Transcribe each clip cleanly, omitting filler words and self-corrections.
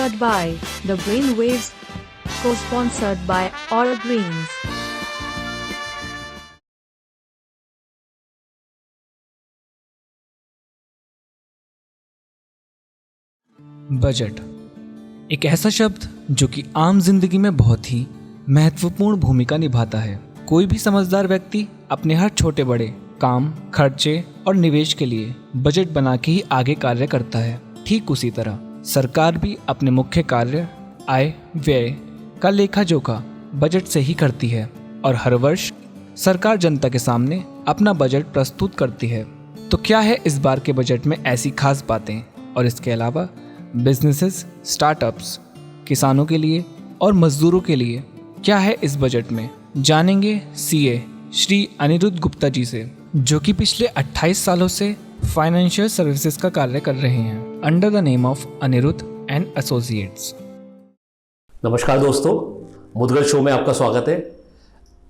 Sponsored by The Brainwaves. Co-sponsored by Aura Greens. Budget एक ऐसा शब्द जो कि आम जिंदगी में बहुत ही महत्वपूर्ण भूमिका निभाता है। कोई भी समझदार व्यक्ति अपने हर छोटे बड़े काम, खर्चे और निवेश के लिए बजट बना के ही आगे कार्य करता है। ठीक उसी तरह सरकार भी अपने मुख्य कार्य आय व्यय का लेखा जोखा बजट से ही करती है और हर वर्ष सरकार जनता के सामने अपना बजट प्रस्तुत करती है। तो क्या है इस बार के बजट में ऐसी खास बातें और इसके अलावा बिजनेसेस, स्टार्टअप्स, किसानों के लिए और मजदूरों के लिए क्या है इस बजट में, जानेंगे सीए श्री अनिरुद्ध गुप्ता जी से, जो कि पिछले 28 सालों से फाइनेंशियल सर्विसेज का कार्य कर रहे हैं under the name of Anirudh and associates. नमस्कार दोस्तों, मुद्गल शो में आपका स्वागत है।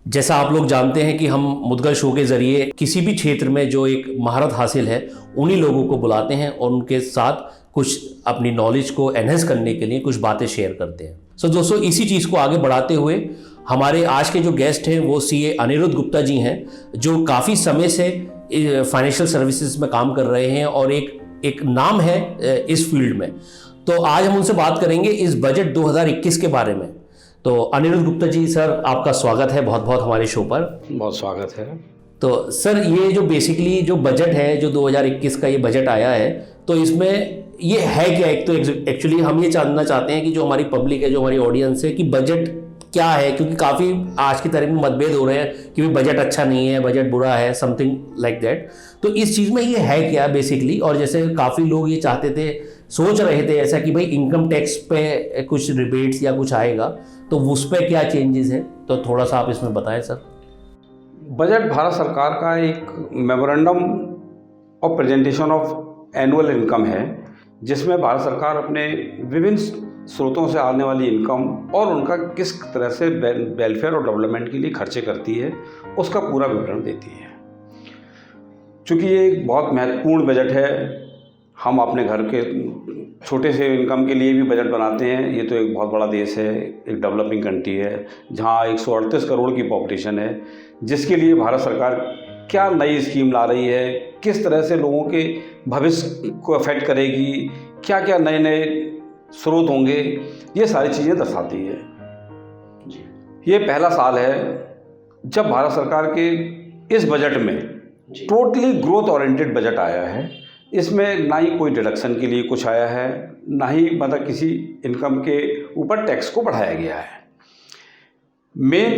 जैसा आप लोग जानते हैं कि हम मुद्गल शो के ज़रिए किसी भी क्षेत्र में जो एक महारत हासिल है उन्हीं लोगों को बुलाते हैं और उनके साथ कुछ अपनी नॉलेज को एनहेंस करने के लिए कुछ बातें शेयर करते हैं। सो दोस्तों, इसी चीज़ को आगे बढ़ाते हुए हमारे आज के जो गेस्ट हैं वो सीए अनिरुद्ध गुप्ता जी हैं, जो काफ़ी समय से फाइनेंशियल सर्विसेज में काम कर रहे हैं और एक नाम है इस फील्ड में। तो आज हम उनसे बात करेंगे इस बजट 2021 के बारे में। तो अनिरुद्ध गुप्ता जी सर, आपका स्वागत है बहुत बहुत हमारे शो पर। बहुत स्वागत है। तो सर, ये जो बेसिकली जो बजट है, जो 2021 का ये बजट आया है, तो इसमें ये है क्या? एक तो एक्चुअली हम ये जानना चाहते हैं कि जो हमारी पब्लिक है, जो हमारी ऑडियंस है, कि बजट क्या है, क्योंकि काफ़ी आज की तारीख में मतभेद हो रहे हैं कि बजट अच्छा नहीं है, बजट बुरा है, समथिंग लाइक दैट। तो इस चीज़ में ये है क्या बेसिकली? और जैसे काफ़ी लोग ये चाहते थे, सोच रहे थे ऐसा कि भाई इनकम टैक्स पे कुछ रिबेट्स या कुछ आएगा, तो उस पर क्या चेंजेस है, तो थोड़ा सा आप इसमें बताएं सर। बजट भारत सरकार का एक memorandum of presentation of annual income है, जिसमें भारत सरकार अपने विभिन्न स्रोतों से आने वाली इनकम और उनका किस तरह से वेलफेयर और डेवलपमेंट के लिए खर्चे करती है, उसका पूरा विवरण देती है। चूँकि ये एक बहुत महत्वपूर्ण बजट है, हम अपने घर के छोटे से इनकम के लिए भी बजट बनाते हैं। ये तो एक बहुत बड़ा देश है, एक डेवलपिंग कंट्री है, जहाँ 138 करोड़ की पॉपुलेशन है, जिसके लिए भारत सरकार क्या नई स्कीम ला रही है, किस तरह से लोगों के भविष्य को अफेक्ट करेगी, क्या क्या नए नए स्रोत होंगे, ये सारी चीज़ें दर्शाती है। ये पहला साल है जब भारत सरकार के इस बजट में टोटली ग्रोथ ओरिएंटेड बजट आया है। इसमें ना ही कोई डिडक्शन के लिए कुछ आया है, ना ही मतलब किसी इनकम के ऊपर टैक्स को बढ़ाया गया है। मेन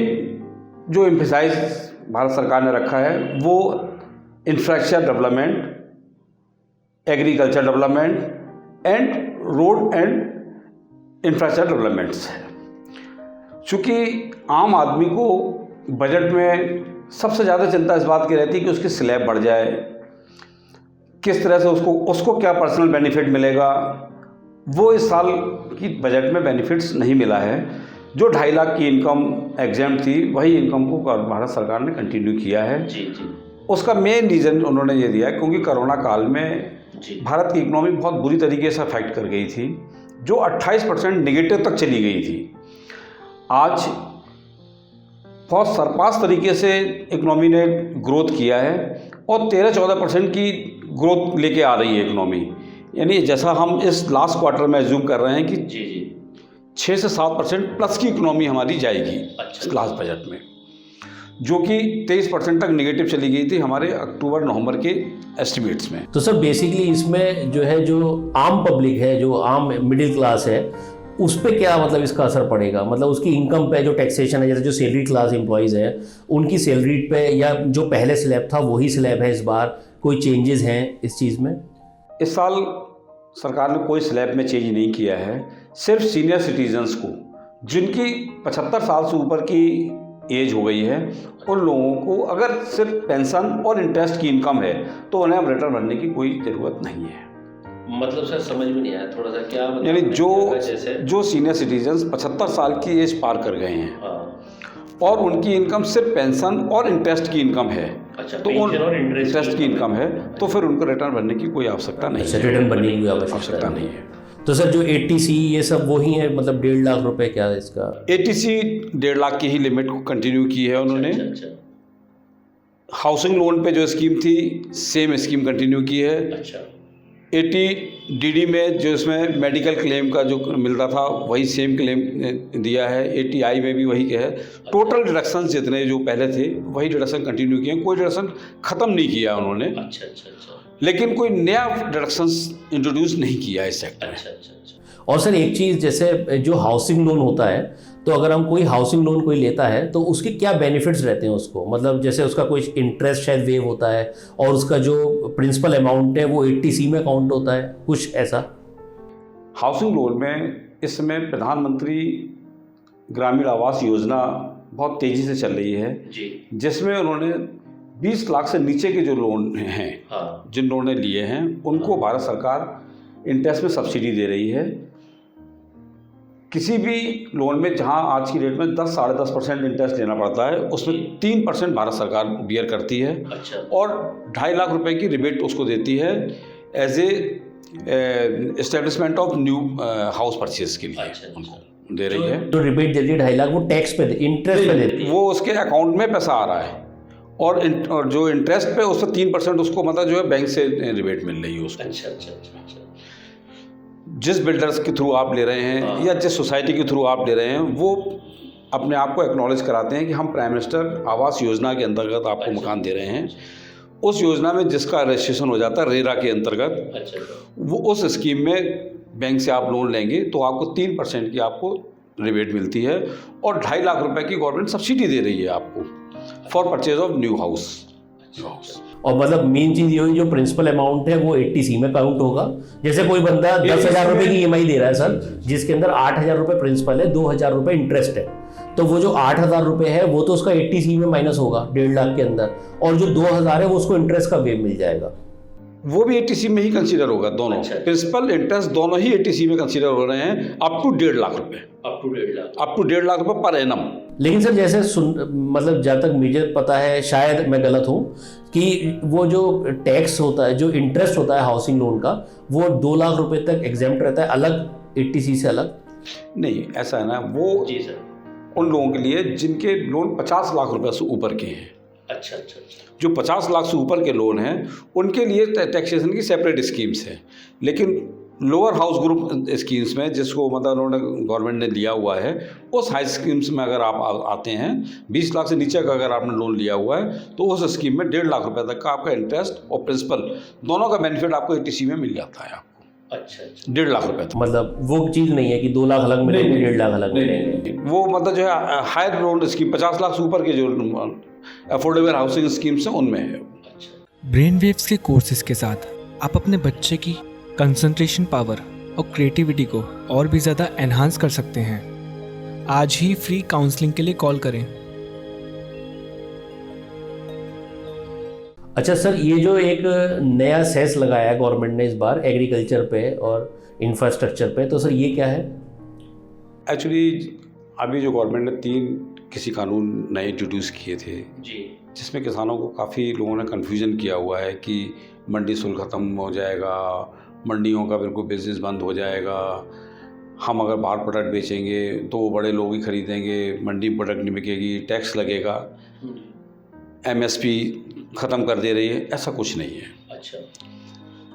जो एम्फेसाइज भारत सरकार ने रखा है वो infrastructure development, agriculture development and road and infrastructure developments है। चूँकि आम आदमी को बजट में सबसे ज़्यादा चिंता इस बात की रहती है कि उसकी स्लैब बढ़ जाए, किस तरह से उसको क्या पर्सनल बेनिफिट मिलेगा। वो इस साल की बजट में बेनिफिट्स नहीं मिला है। जो 2.5 लाख की इनकम एग्जाम्प्ट थी, वही इनकम को भारत सरकार ने कंटिन्यू किया है। उसका मेन रीज़न उन्होंने ये दिया है क्योंकि कोरोना काल में भारत की इकोनॉमी बहुत बुरी तरीके से अफेक्ट कर गई थी, जो 28% नेगेटिव तक चली गई थी। आज बहुत सरपास तरीके से इकोनॉमी ने ग्रोथ किया है और 13-14% की ग्रोथ लेके आ रही है इकोनॉमी। यानी जैसा हम इस लास्ट क्वार्टर में एज्यूम कर रहे हैं कि 6 से 7% प्लस की इकोनॉमी हमारी जाएगी इस लास्ट बजट में, जो कि 23% तक नेगेटिव चली गई थी हमारे अक्टूबर-नवंबर के एस्टिमेट्स में। तो सर बेसिकली इसमें जो है, जो आम पब्लिक है, जो आम मिडिल क्लास है, उस पर क्या मतलब इसका असर पड़ेगा? मतलब उसकी इनकम पे जो टैक्सेशन है, जैसे जो सैलरी क्लास एम्प्लॉयज़ हैं उनकी सैलरी पे, या जो पहले स्लैब था वही स्लैब है इस बार, कोई चेंजेस हैं इस चीज़ में? इस साल सरकार ने कोई स्लैब में चेंज नहीं किया है। सिर्फ सीनियर सिटीजन्स को, जिनकी 75 साल से ऊपर की एज हो गई है, उन लोगों को अगर सिर्फ पेंशन और इंटरेस्ट की इनकम है तो उन्हें अब रिटर्न भरने की कोई ज़रूरत नहीं है। मतलब सर समझ में नहीं आया थोड़ा सा, क्या मतलब? यानी जो सीनियर सिटीजन्स 75 साल की एज पार कर गए हैं और उनकी इनकम सिर्फ पेंशन और इंटरेस्ट की इनकम है, अच्छा, तो उन इंटरेस्ट की इनकम है, तो फिर उनको रिटर्न भरने की कोई आवश्यकता नहीं है। रिटर्न भरने की कोई आवश्यकता नहीं है। तो सर जो ATC ये सब वही है, मतलब 1.5 लाख रुपए क्या है इसका? ATC 1.5 लाख की ही लिमिट को कंटिन्यू की है उन्होंने। अच्छा। हाउसिंग लोन पे जो स्कीम थी सेम स्कीम कंटिन्यू की है। अच्छा। 80DD में जो इसमें मेडिकल क्लेम का जो मिलता था वही सेम क्लेम दिया है। 80I में भी वही क्या है। टोटल डिडक्शन जितने जो पहले थे वही डिडक्शन कंटिन्यू किए हैं, कोई डिडक्शन ख़त्म नहीं किया उन्होंने। अच्छा। लेकिन कोई नया डिडक्शंस इंट्रोड्यूस नहीं किया इस सेक्टर में। अच्छा। और सर एक चीज़, जैसे जो हाउसिंग लोन होता है, तो अगर हम कोई हाउसिंग लोन कोई लेता है तो उसके क्या बेनिफिट्स रहते हैं उसको? मतलब जैसे उसका कोई इंटरेस्ट शायद वेव होता है और उसका जो प्रिंसिपल अमाउंट है वो 80C में काउंट होता है, कुछ ऐसा? हाउसिंग लोन में इस समय प्रधानमंत्री ग्रामीण आवास योजना बहुत तेज़ी से चल रही है जी। जिसमें उन्होंने 20 लाख से नीचे के जो लोन हैं, हाँ। जिन लोगों ने लिए हैं उनको भारत सरकार इंटरेस्ट में सब्सिडी दे रही है। किसी भी लोन में जहां आज की डेट में 10-10.5% इंटरेस्ट लेना पड़ता है उसमें 3% भारत सरकार बियर करती है। अच्छा। और 2.5 लाख रुपए की रिबेट उसको देती है as a establishment of new house purchase के लिए। अच्छा। उनको दे रही है। तो रिबेट देती है 2.5 लाख, वो टैक्स पे इंटरेस्ट पे देती है? वो उसके अकाउंट में पैसा आ रहा है और जो इंटरेस्ट पे उस पर 3% उसको मतलब जो है बैंक से रिबेट मिल रही है उसको। अच्छा। जिस बिल्डर्स के थ्रू आप ले रहे हैं या जिस सोसाइटी के थ्रू आप ले रहे हैं वो अपने आप को एक्नॉलेज कराते हैं कि हम प्राइम मिनिस्टर आवास योजना के अंतर्गत आपको मकान दे रहे हैं। उस योजना में जिसका रजिस्ट्रेशन हो जाता है रेरा के अंतर्गत, अच्छा। वो उस स्कीम में बैंक से आप लोन लेंगे तो आपको 3% की आपको रिबेट मिलती है और 2.5 लाख रुपए की गवर्नमेंट सब्सिडी दे रही है आपको for purchase of new house. और मतलब मेन चीज़ ये हुई, जो प्रिंसिपल अमाउंट है वो 80C में काउंट होगा। जैसे कोई बंदा 10,000 रुपये की EMI दे रहा है सर, जिसके अंदर 8,000 रुपये प्रिंसिपल है, 2,000 रुपये इंटरेस्ट है, तो वो जो 8,000 रुपये है वो तो उसका 80C में माइनस होगा 1.5 लाख के अंदर, और जो 2,000 है वो उसको इंटरेस्ट का वेव मिल जाएगा। वो भी 80C में ही कंसीडर होगा दोनों। अच्छा। प्रिंसिपल इंटरेस्ट दोनों ही 80C में कंसीडर हो रहे हैं अप टू 1.5 लाख रुपए। Up to 1.5 lakh. Up to 1.5 lakh रुपए पर एनम। लेकिन सर जैसे मतलब जहाँ तक मुझे पता है, शायद मैं गलत हूँ, कि वो जो टैक्स होता है, जो इंटरेस्ट होता है हाउसिंग लोन का, वो 2 लाख रुपए तक एग्जेम्प्ट रहता है, अलग 80C से अलग? नहीं, ऐसा है ना, वो जी सर। उन लोगों के लिए जिनके लोन 50 लाख रुपए से ऊपर के हैं। अच्छा। जो 50 लाख से ऊपर के लोन हैं उनके लिए टैक्सेशन की सेपरेट स्कीम्स हैं। लेकिन लोअर हाउस ग्रुप स्कीम्स में जिसको मतलब उन्होंने गवर्नमेंट ने दिया हुआ है, उस हाई स्कीम्स में अगर आप आते हैं, 20 लाख से नीचे का अगर आपने लोन लिया हुआ है तो उस स्कीम में 1.5 लाख रुपए तक का आपका इंटरेस्ट और प्रिंसिपल दोनों का बेनिफिट आपको 80C में मिल जाता है आपको। अच्छा। 1.5 लाख रुपए तक। मतलब वो चीज़ नहीं है कि 2 लाख अलग मिलेंगे, 1.5 लाख अलग मिलेंगे। वो मतलब जो है हायर लोन स्कीम 50 लाख से ऊपर के जो अफोर्डेबल हाउसिंग स्कीम्स हैं उनमें है। ब्रेन वेव्स के कोर्सेज के साथ आप अपने बच्चे की कंसंट्रेशन पावर और क्रिएटिविटी को और भी ज़्यादा एनहांस कर सकते हैं। आज ही फ्री काउंसलिंग के लिए कॉल करें। अच्छा सर, ये जो एक नया सेस लगाया है गवर्नमेंट ने इस बार एग्रीकल्चर पे और इंफ्रास्ट्रक्चर पे, तो सर ये क्या है? एक्चुअली अभी जो गवर्नमेंट ने 3 कृषि कानून नए इंट्रोड्यूस किए थे जी। जिसमें किसानों को काफ़ी लोगों ने कन्फ्यूजन किया हुआ है कि मंडी शुल्क ख़त्म हो जाएगा, मंडियों का बिल्कुल बिजनेस बंद हो जाएगा, हम अगर बाहर प्रोडक्ट बेचेंगे तो वो बड़े लोग ही खरीदेंगे, मंडी में प्रोडक्ट नहीं बिकेगी, टैक्स लगेगा, MSP ख़त्म कर दे रही है। ऐसा कुछ नहीं है। अच्छा।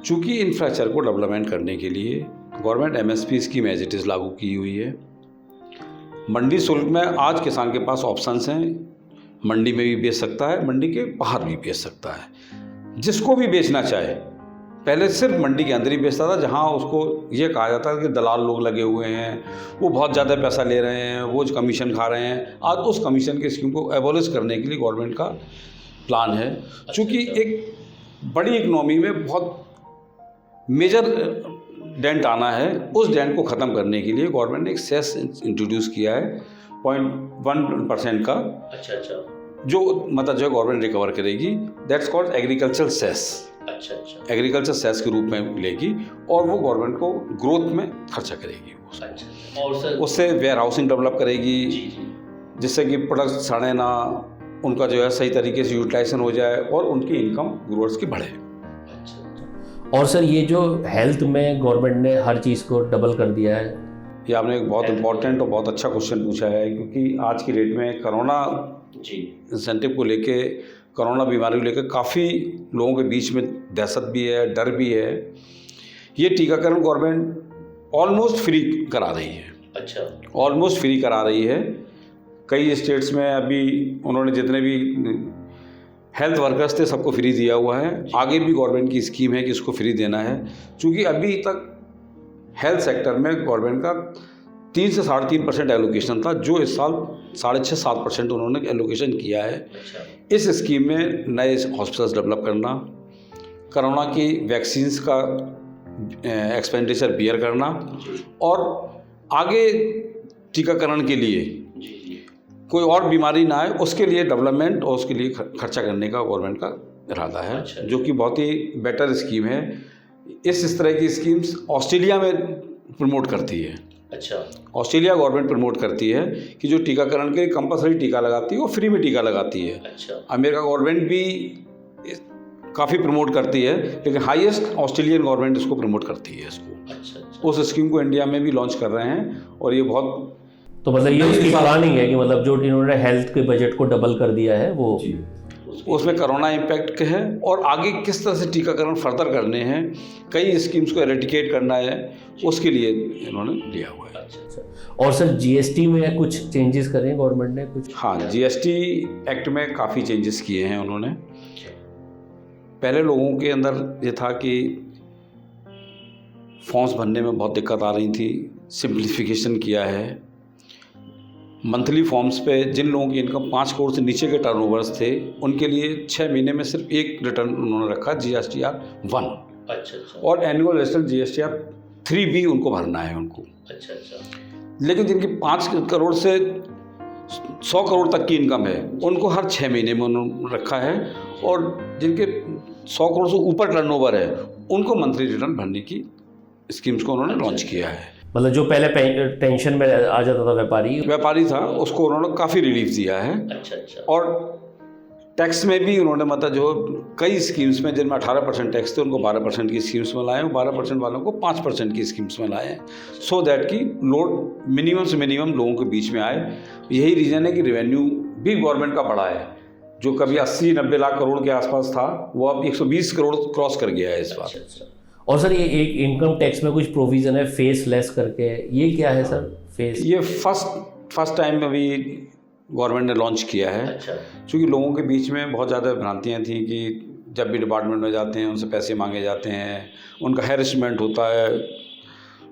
चूँकि इंफ्रास्ट्रक्चर को डेवलपमेंट करने के लिए government MSP scheme as it is लागू की हुई है। मंडी शुल्क में आज किसान के पास ऑप्शंस हैं, मंडी में भी बेच सकता है, मंडी के बाहर भी बेच सकता है। जिसको भी बेचना चाहे, पहले सिर्फ मंडी के अंदर ही बेचता था जहां उसको ये कहा जाता था कि दलाल लोग लगे हुए हैं, वो बहुत ज़्यादा पैसा ले रहे हैं, वो कमीशन खा रहे हैं। आज उस कमीशन के स्कीम को एबॉलिश करने के लिए गवर्नमेंट का प्लान है। चूँकि एक बड़ी इकनॉमी में बहुत मेजर डेंट आना है, उस डेंट को ख़त्म करने के लिए गवर्नमेंट ने एक सेस इंट्रोड्यूस किया है 0.1% का। अच्छा। जो मतलब जो गवर्नमेंट रिकवर करेगी, दैट्स कॉल्ड एग्रीकल्चर सेस। अच्छा। एग्रीकल्चर सेस के रूप में लेगी और वो गवर्नमेंट को ग्रोथ में खर्चा करेगी। अच्छा। और सर उससे वेयर हाउसिंग डेवलप करेगी जी। जिससे कि प्रोडक्ट सड़े ना, उनका जो है सही तरीके से यूटिलाइजेशन हो जाए और उनकी इनकम ग्रोअर्स की बढ़े। और सर ये जो हेल्थ में गवर्नमेंट ने हर चीज़ को डबल कर दिया है, ये आपने एक बहुत इम्पोर्टेंट और बहुत अच्छा क्वेश्चन पूछा है, क्योंकि आज की डेट में कोरोना जी इंसेंटिव को लेके, कोरोना बीमारी को लेकर काफ़ी लोगों के बीच में दहशत भी है, डर भी है। ये टीकाकरण गवर्नमेंट ऑलमोस्ट फ्री करा रही है, अच्छा ऑलमोस्ट फ्री करा रही है। कई स्टेट्स में अभी उन्होंने जितने भी हेल्थ वर्कर्स थे सबको फ्री दिया हुआ है। आगे भी गवर्नमेंट की स्कीम है कि इसको फ्री देना है, क्योंकि अभी तक हेल्थ सेक्टर में गवर्नमेंट का 3 से 3.5% एलोकेशन था, जो इस साल 6.5-7% उन्होंने एलोकेशन किया है। अच्छा इस स्कीम में नए हॉस्पिटल्स डेवलप करना, कोरोना की वैक्सीन्स का एक्सपेंडिचर बियर करना, और आगे टीकाकरण के लिए जी जी कोई और बीमारी ना आए उसके लिए डेवलपमेंट और उसके लिए खर्चा करने का गवर्नमेंट का इरादा है। अच्छा। जो कि बहुत ही बेटर स्कीम है। इस तरह की स्कीम्स ऑस्ट्रेलिया में प्रमोट करती है। अच्छा ऑस्ट्रेलिया गवर्नमेंट प्रमोट करती है कि जो टीकाकरण के कंपलसरी टीका लगाती है वो फ्री में टीका लगाती है। अच्छा अमेरिका गवर्नमेंट भी काफ़ी प्रमोट करती है, लेकिन हाईएस्ट ऑस्ट्रेलियन गवर्नमेंट इसको प्रमोट करती है इसको। अच्छा अच्छा उस स्कीम को इंडिया में भी लॉन्च कर रहे हैं, और ये बहुत तो मतलब ये उसकी प्लानिंग है कि मतलब जो इन्होंने हेल्थ के बजट को डबल कर दिया है वो उसमें कोरोना इम्पैक्ट है, और आगे किस तरह से टीकाकरण फर्दर करने हैं, कई स्कीम्स को एरेडिकेट करना है, उसके लिए इन्होंने लिया हुआ है। अच्छा और सर जीएसटी में कुछ चेंजेस करें गवर्नमेंट ने कुछ? हाँ, जीएसटी एक्ट में काफ़ी चेंजेस किए हैं उन्होंने। पहले लोगों के अंदर ये था कि फॉर्म्स भरने में बहुत दिक्कत आ रही थी, सिंप्लीफिकेशन किया है। मंथली फॉर्म्स पे जिन लोगों की इनकम 5 करोड़ से नीचे के टर्नओवर्स थे उनके लिए 6 महीने में सिर्फ एक रिटर्न उन्होंने रखा, GSTR 1, अच्छा अच्छा और एनुअल रेजिस्टर्ड GSTR 3 भी उनको भरना है उनको। अच्छा अच्छा लेकिन जिनकी 5 करोड़ से 100 करोड़ तक की इनकम है उनको हर 6 महीने में उन्होंने रखा है, और जिनके 100 करोड़ से ऊपर टर्नओवर है उनको मंथली रिटर्न भरने की स्कीम्स को उन्होंने लॉन्च किया है। मतलब जो पहले टेंशन में आ जाता था व्यापारी था, उसको उन्होंने काफ़ी रिलीफ दिया है। अच्छा अच्छा और टैक्स में भी उन्होंने मतलब जो कई स्कीम्स में जिनमें 18% टैक्स थे उनको 12% की स्कीम्स में लाए, 12% वालों को 5% की स्कीम्स में लाए, सो दैट कि लोड मिनिमम से मिनिमम लोगों के बीच में आए। यही रीज़न है कि रेवेन्यू भी गवर्नमेंट का बढ़ा है, जो कभी 80-90 लाख करोड़ के आसपास था वो अब 120 करोड़ क्रॉस कर गया है इस बार। अच्छा अच्छा और सर ये एक इनकम टैक्स में कुछ प्रोविज़न है फेसलेस करके, ये क्या है सर? फेस ये फर्स्ट टाइम अभी गवर्नमेंट ने लॉन्च किया है, अच्छा क्योंकि लोगों के बीच में बहुत ज़्यादा भ्रांतियाँ थी कि जब भी डिपार्टमेंट में जाते हैं उनसे पैसे मांगे जाते हैं, उनका हैरेसमेंट होता है,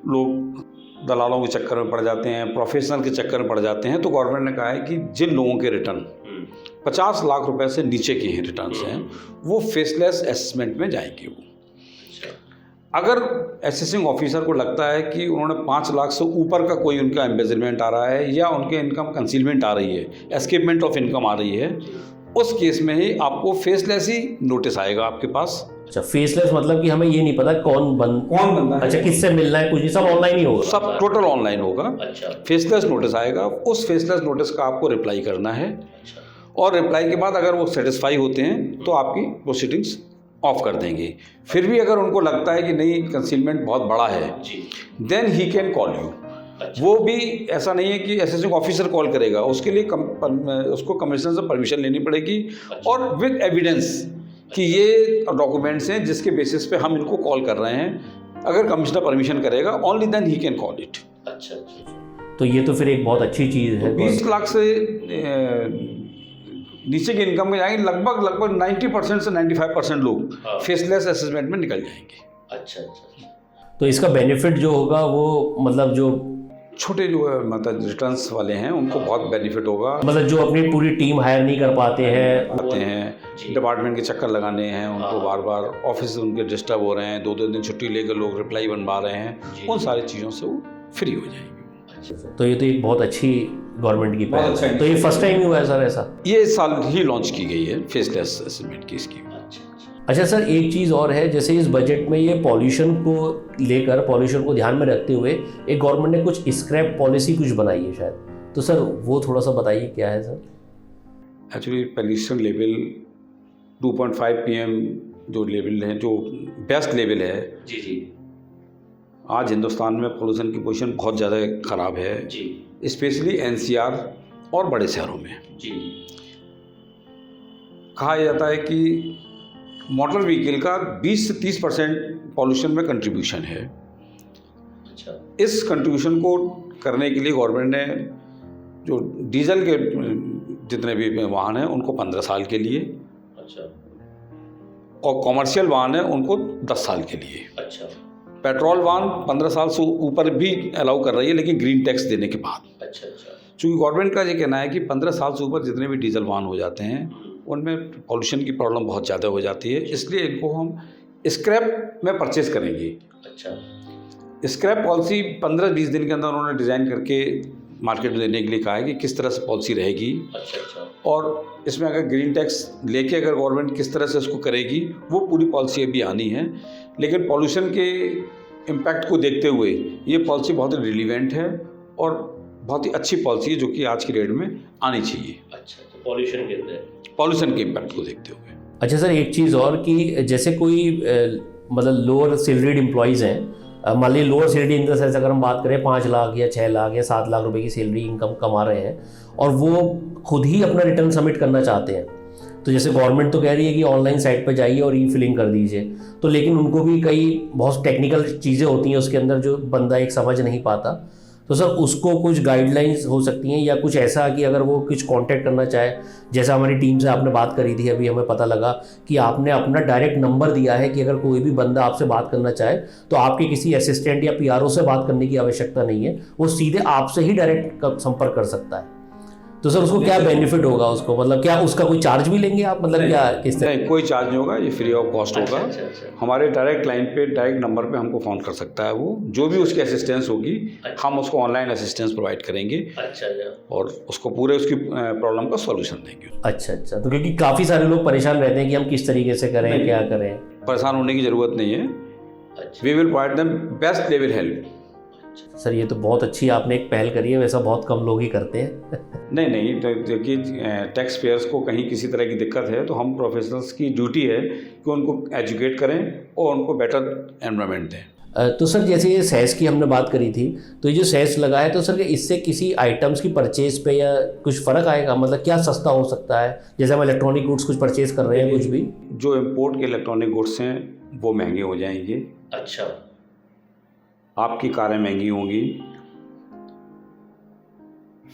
लोग दलालों के चक्कर में पड़ जाते हैं, प्रोफेशनल के चक्कर में पड़ जाते हैं। तो गवर्नमेंट ने कहा है कि जिन लोगों के रिटर्न 50 लाख रुपए से नीचे के हैं रिटर्न्स हैं वो फेसलेस असेसमेंट में जाएंगे। वो अगर असेसिंग ऑफिसर को लगता है कि उन्होंने 5 लाख से ऊपर का कोई उनका एम्बेजलमेंट आ रहा है या उनके इनकम कंसीलमेंट आ रही है, एस्केपमेंट ऑफ इनकम आ रही है, उस केस में ही आपको फेसलेस ही नोटिस आएगा आपके पास। अच्छा, फेसलेस मतलब कि हमें ये नहीं पता कौन बंदा है, अच्छा किससे मिलना है, कुछ नहीं, सब ऑनलाइन ही होगा, सब टोटल ऑनलाइन होगा। अच्छा फेसलेस नोटिस आएगा, उस फेसलेस नोटिस का आपको रिप्लाई करना है, अच्छा और रिप्लाई के बाद अगर वो सेटिस्फाई होते हैं तो आपकी प्रोसीडिंग्स ऑफ कर देंगे। फिर भी अगर उनको लगता है कि नहीं कंसीलमेंट बहुत बड़ा है, जी then he can call you. अच्छा वो भी ऐसा नहीं है कि असेसिंग ऑफिसर कॉल करेगा, उसके लिए उसको कमिश्नर से परमिशन लेनी पड़ेगी, और विद एविडेंस कि ये डॉक्यूमेंट्स हैं जिसके बेसिस पे हम इनको कॉल कर रहे हैं। अगर कमिश्नर परमिशन करेगा only then he can call it. अच्छा अच्छा तो ये तो फिर एक बहुत अच्छी चीज़ है। 20 लाख से नीचे की इनकम में जाएंगे लगभग 90% से 95% लोग हाँ। फेसलेस असेसमेंट में निकल जाएंगे। अच्छा अच्छा तो इसका बेनिफिट जो होगा वो मतलब जो छोटे जो मतलब रिटर्न्स वाले हैं उनको बहुत बेनिफिट होगा। मतलब जो अपनी पूरी टीम हायर नहीं कर पाते हैं, आते हैं डिपार्टमेंट के चक्कर लगाने हैं उनको, बार बार ऑफिस उनके डिस्टर्ब हो रहे हैं, 2-2 दिन छुट्टी लेकर लोग रिप्लाई बनवा रहे हैं, उन सारी चीज़ों से वो फ्री हो जाएंगे। तो ये तो एक बहुत अच्छी गवर्नमेंट की बहुत पहल अच्छा है। तो ये फर्स्ट टाइम ही हुआ है सर ऐसा? ये इस साल ही लॉन्च की गई है फेसलेस असेसमेंट की स्कीम। अच्छा सर, एक चीज़ और है, जैसे इस बजट में ये पॉल्यूशन को लेकर, पॉल्यूशन को ध्यान में रखते हुए एक गवर्नमेंट ने कुछ स्क्रैप पॉलिसी कुछ बनाई है शायद, तो सर वो थोड़ा सा बताइए क्या है sir? Actually pollution level 2.5 PM जो लेवल है, जो बेस्ट लेवल है, जी जी आज हिंदुस्तान में पोल्यूशन की पोजीशन बहुत ज़्यादा ख़राब है, जी स्पेशली एनसीआर और बड़े शहरों में। जी कहा जाता है कि मोटर व्हीकल का 20 से 30% पॉल्यूशन में कंट्रीब्यूशन है। अच्छा इस कंट्रीब्यूशन को करने के लिए गवर्नमेंट ने जो डीजल के जितने भी वाहन हैं उनको 15 साल के लिए, अच्छा और कॉमर्शियल वाहन हैं उनको 10 साल के लिए। अच्छा पेट्रोल वाहन 15 साल से ऊपर भी अलाउ कर रही है, लेकिन ग्रीन टैक्स देने के बाद। अच्छा अच्छा चूँकि गवर्नमेंट का ये कहना है कि 15 साल से ऊपर जितने भी डीजल वाहन हो जाते हैं उनमें पॉल्यूशन की प्रॉब्लम बहुत ज़्यादा हो जाती है, इसलिए इनको हम स्क्रैप में परचेज करेंगे। अच्छा स्क्रैप पॉलिसी 15-20 दिन के अंदर उन्होंने डिज़ाइन करके मार्केट में देने के लिए कहा है कि किस तरह से पॉलिसी रहेगी, अच्छा अच्छा और इसमें अगर ग्रीन टैक्स लेके अगर गवर्नमेंट किस तरह से उसको करेगी वो पूरी पॉलिसी अभी आनी है। लेकिन पॉल्यूशन के इम्पैक्ट को देखते हुए ये पॉलिसी बहुत ही रिलीवेंट है और बहुत ही अच्छी पॉलिसी है जो कि आज की डेट में आनी चाहिए, अच्छा तो पॉल्यूशन कहते हैं। पॉल्यूशन के इम्पैक्ट को देखते हुए। अच्छा सर, एक चीज़ और कि जैसे कोई मतलब लोअर सैलरीड एम्प्लॉयज़ हैं, मान लीजिए lower salary in the sense अगर हम बात करें 5 लाख या 6 लाख या 7 लाख रुपए की सैलरी इनकम कमा रहे हैं और वो खुद ही अपना रिटर्न सबमिट करना चाहते हैं, तो जैसे गवर्नमेंट तो कह रही है कि ऑनलाइन साइट पर जाइए और ई फिलिंग कर दीजिए, तो लेकिन उनको भी कई बहुत टेक्निकल चीज़ें होती हैं उसके अंदर जो बंदा एक समझ नहीं पाता, तो सर उसको कुछ गाइडलाइंस हो सकती हैं या कुछ ऐसा कि अगर वो कुछ कांटेक्ट करना चाहे, जैसा हमारी टीम से आपने बात करी थी अभी हमें पता लगा कि आपने अपना डायरेक्ट नंबर दिया है कि अगर कोई भी बंदा आपसे बात करना चाहे तो आपके किसी असिस्टेंट या पीआरओ से बात करने की आवश्यकता नहीं है, वो सीधे आपसे ही डायरेक्ट संपर्क कर सकता है, तो सर उसको क्या बेनिफिट होगा उसको, मतलब क्या उसका कोई चार्ज भी लेंगे आप, मतलब क्या किस तरह? नहीं, कोई चार्ज नहीं होगा, ये फ्री ऑफ कॉस्ट होगा। अच्छा अच्छा हमारे डायरेक्ट लाइन पे डायरेक्ट नंबर पे हमको फ़ोन कर सकता है, वो जो भी उसकी असिस्टेंस होगी हम उसको ऑनलाइन असिस्टेंस प्रोवाइड करेंगे अच्छा अच्छा और उसको पूरे उसकी प्रॉब्लम का सॉल्यूशन देंगे। अच्छा अच्छा, तो क्योंकि काफ़ी सारे लोग परेशान रहते हैं कि हम किस तरीके से करें, क्या करें। परेशान होने की ज़रूरत नहीं है, अच्छा we will provide them best level help. Sir ये तो बहुत अच्छी आपने एक पहल करी है, वैसा बहुत कम लोग ही करते हैं। नहीं, तो देखिए टैक्स पेयर्स को कहीं किसी तरह की दिक्कत है तो हम प्रोफेशनल्स की ड्यूटी है कि उनको एजुकेट करें और उनको बेटर एनवायरनमेंट दें। तो सर जैसे ये सेस की हमने बात करी थी, तो ये जो सेस लगा है तो सर इससे किसी आइटम्स की परचेज पे या कुछ फ़र्क आएगा, मतलब क्या सस्ता हो सकता है, जैसे हम इलेक्ट्रॉनिक गुड्स कुछ परचेज कर रहे हैं कुछ भी? जो इम्पोर्ट के इलेक्ट्रॉनिक गुड्स हैं वो महंगे हो जाएंगे, अच्छा आपकी कारें महंगी होंगी,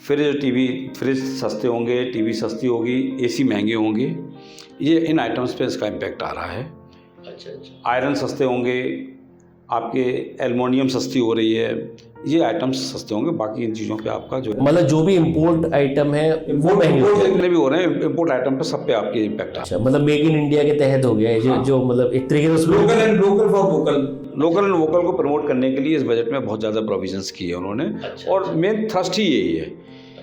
फ्रिज सस्ते होंगे, टीवी सस्ती होगी, एसी महंगे होंगे, ये इन आइटम्स पे इसका इम्पैक्ट आ रहा है। अच्छा अच्छा आयरन सस्ते होंगे, आपके एल्युमिनियम सस्ती हो रही है, ये आइटम्स सस्ते होंगे, बाकी इन चीज़ों पे आपका जो मतलब जो भी इम्पोर्ट आइटम है वो महंगे हो जाएंगे। जितने भी हो रहे हैं इम्पोर्ट आइटम पे सब पे आपके इम्पैक्ट आ अच्छा, मतलब मेक इन इंडिया के तहत हो गया है जो मतलब एक तरीके से लोकल एंड वोकल को प्रमोट करने के लिए इस बजट में बहुत ज़्यादा प्रोविजंस किए हैं उन्होंने, अच्छा, और मेन थ्रस्ट ही यही है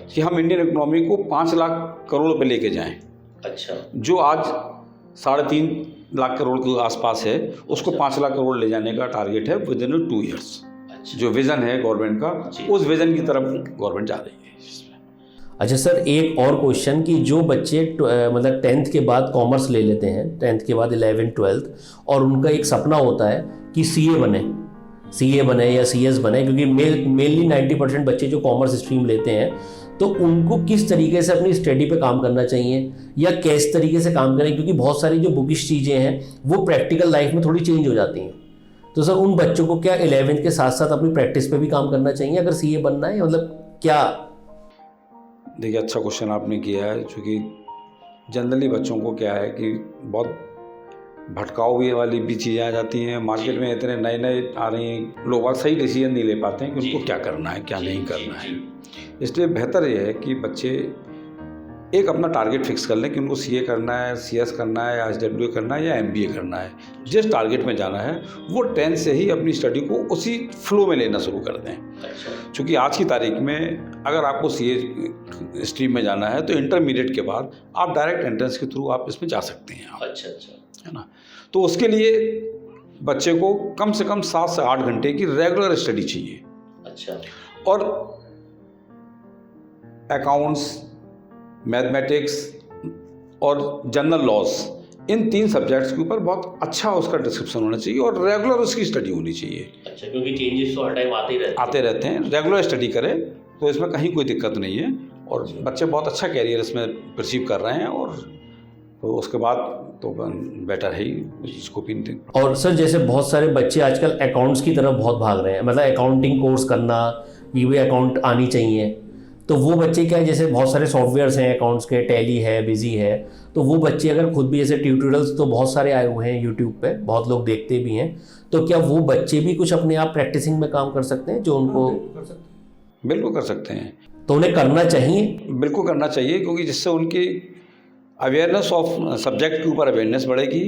कि हम इंडियन इकोनॉमी को 5 लाख करोड़ पे लेके जाएं, अच्छा जो आज 3.5 लाख करोड़ के आसपास है, उसको 5 लाख करोड़ ले जाने का टारगेट है विद इन 2 ईयर्स। अच्छा जो विज़न है गवर्नमेंट का, उस विज़न की तरफ गवर्नमेंट जा रही है। अच्छा सर, एक और क्वेश्चन कि जो बच्चे मतलब 10th के बाद कॉमर्स ले लेते हैं, 10th के बाद 11th 12th, और उनका एक सपना होता है कि सीए बने या सीएस बने, क्योंकि मेनली 90% बच्चे जो कॉमर्स स्ट्रीम लेते हैं, तो उनको किस तरीके से अपनी स्टडी पे काम करना चाहिए या किस तरीके से काम करें, क्योंकि बहुत सारी जो बुकिश चीज़ें हैं वो प्रैक्टिकल लाइफ में थोड़ी चेंज हो जाती हैं, तो सर उन बच्चों को क्या 11th के साथ साथ अपनी प्रैक्टिस पे भी काम करना चाहिए अगर सीए बनना है, मतलब क्या? देखिए, अच्छा क्वेश्चन आपने किया है, क्योंकि जनरली बच्चों को क्या है कि बहुत भटकाव भी वाली भी चीज़ें आ जाती हैं मार्केट में, इतने नए आ रही हैं, लोग बहुत सही डिसीजन नहीं ले पाते हैं कि उनको क्या करना है क्या नहीं करना है। इसलिए बेहतर ये है कि बच्चे एक अपना टारगेट फिक्स कर लें कि उनको सीए करना है, सीएस करना है, एसडब्ल्यू करना है या एमबीए करना है। जिस टारगेट में जाना है वो 10 से ही अपनी स्टडी को उसी फ्लो में लेना शुरू कर दें। क्योंकि आज की तारीख में अगर आपको सीए स्ट्रीम में जाना है तो इंटरमीडिएट के बाद आप डायरेक्ट एंट्रेंस के थ्रू आप इसमें जा सकते हैं। अच्छा अच्छा, है ना। तो उसके लिए बच्चे को कम से कम 7 से 8 घंटे की रेगुलर स्टडी चाहिए। अच्छा, और अकाउंट्स, मैथमेटिक्स और जनरल लॉज, इन 3 सब्जेक्ट्स के ऊपर बहुत अच्छा उसका डिस्क्रिप्शन होना चाहिए और रेगुलर उसकी स्टडी होनी चाहिए। अच्छा, क्योंकि चेंजेस तो हर टाइम आते रहते हैं। रेगुलर स्टडी करें तो इसमें कहीं कोई दिक्कत नहीं है और बच्चे बहुत अच्छा कैरियर इसमें परसीव कर रहे हैं और तो उसके बाद तो बेटर है ही स्कोप इन। और सर जैसे बहुत सारे बच्चे आजकल अकाउंट्स की तरफ बहुत भाग रहे हैं, मतलब अकाउंटिंग कोर्स करना, ये भी अकाउंट आनी चाहिए, तो वो बच्चे क्या है, जैसे बहुत सारे सॉफ्टवेयर्स हैं अकाउंट्स के, टैली है, बिजी है, तो वो बच्चे अगर खुद भी जैसे ट्यूटोरियल्स तो बहुत सारे आए हुए हैं यूट्यूब पे, बहुत लोग देखते भी हैं, तो क्या वो बच्चे भी कुछ अपने आप प्रैक्टिसिंग में काम कर सकते हैं जो उनको? बिल्कुल कर सकते हैं। तो उन्हें करना चाहिए? बिल्कुल करना चाहिए, क्योंकि जिससे उनकी अवेयरनेस ऑफ सब्जेक्ट के ऊपर अवेयरनेस बढ़ेगी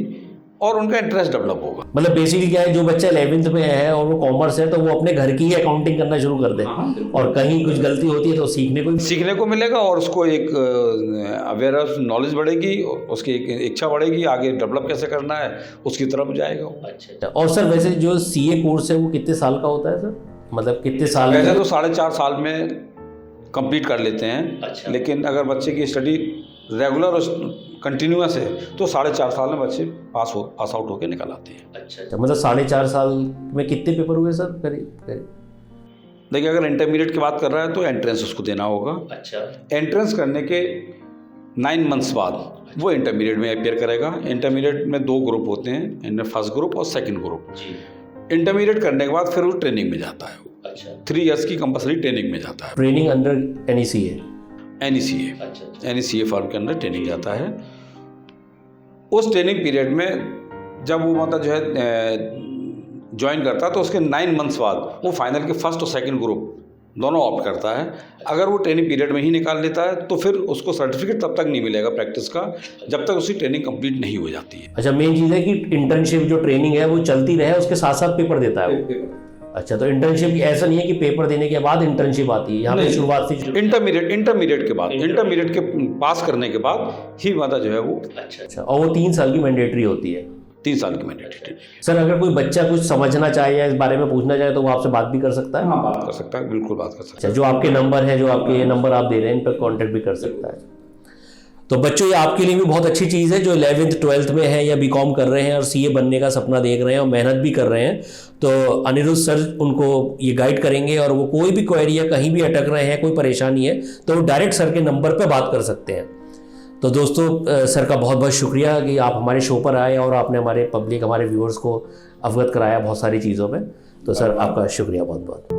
और उनका इंटरेस्ट डेवलप होगा। मतलब बेसिकली क्या है, जो बच्चा 11th में है और वो कॉमर्स है तो वो अपने घर की ही अकाउंटिंग करना शुरू कर दे, और कहीं कुछ गलती होती है तो सीखने को मिलेगा और उसको एक अवेयरनेस नॉलेज बढ़ेगी, उसकी एक इच्छा बढ़ेगी, आगे डेवलप कैसे करना है उसकी तरफ जाएगा। अच्छा। और सर वैसे जो CA कोर्स है वो कितने साल का होता है सर, मतलब कितने साल? वैसे तो 4.5 साल में कंप्लीट कर लेते हैं। अच्छा। लेकिन अगर बच्चे की स्टडी रेगुलर और कंटिन्यूअस है तो 4.5 साल में बच्चे पास आउट होकर निकल आते हैं। अच्छा। मतलब 4.5 साल में कितने पेपर हुए सर करीब? देखिए, अगर इंटरमीडिएट की बात कर रहा है तो एंट्रेंस उसको देना होगा। अच्छा। एंट्रेंस करने के 9 मंथ्स बाद वो इंटरमीडिएट में अपियर करेगा। इंटरमीडिएट में 2 ग्रुप होते हैं, इनमें फर्स्ट ग्रुप और सेकंड ग्रुप। इंटरमीडिएट करने के बाद फिर वो ट्रेनिंग में जाता है। अच्छा। 3 इयर्स की कंपलसरी ट्रेनिंग में जाता है। Training under NECA? अच्छा। NECA फॉर्म के अंदर ट्रेनिंग जाता है। उस ट्रेनिंग पीरियड में जब वो मतलब जो है ज्वाइन करता है तो उसके 9 मंथ्स बाद वो फाइनल के फर्स्ट और सेकंड ग्रुप दोनों ऑप्ट करता है। अगर वो ट्रेनिंग पीरियड में ही निकाल लेता है तो फिर उसको सर्टिफिकेट तब तक नहीं मिलेगा प्रैक्टिस का जब तक उसकी ट्रेनिंग कंप्लीट नहीं हो जाती है। अच्छा, मेन चीज़ है कि इंटर्नशिप जो ट्रेनिंग है वो चलती रहे, उसके साथ साथ पेपर देता है वो। अच्छा, तो इंटर्नशिप ऐसा नहीं है कि पेपर देने के बाद इंटर्नशिप आती है, यहाँ पे शुरुआत से इंटरमीडिएट के बाद, इंटरमीडिएट के पास करने के बाद ही मतलब जो है वो। अच्छा, और वो 3 साल की मैंडेटरी होती है? 3 साल की मैंडेटरी। सर अगर कोई बच्चा कुछ समझना चाहे या इस बारे में पूछना चाहे तो वो आपसे बात भी कर सकता है? हाँ, बात कर सकता है, बिल्कुल बात कर सकता है। अच्छा, जो आपके नंबर है, जो आपके ये नंबर आप दे रहे हैं, इन पर कॉन्टेक्ट भी कर सकता है। तो बच्चों, ये आपके लिए भी बहुत अच्छी चीज़ है जो 11th 12th में है या BCom कर रहे हैं और CA बनने का सपना देख रहे हैं और मेहनत भी कर रहे हैं, तो अनिरुद्ध सर उनको ये गाइड करेंगे और वो कोई भी क्वेरी है, कहीं भी अटक रहे हैं, कोई परेशानी है तो वो डायरेक्ट सर के नंबर पर बात कर सकते हैं। तो दोस्तों, सर का बहुत बहुत शुक्रिया कि आप हमारे शो पर आए और आपने हमारे व्यूअर्स को अवगत कराया बहुत सारी चीज़ों में। तो सर आपका शुक्रिया बहुत बहुत।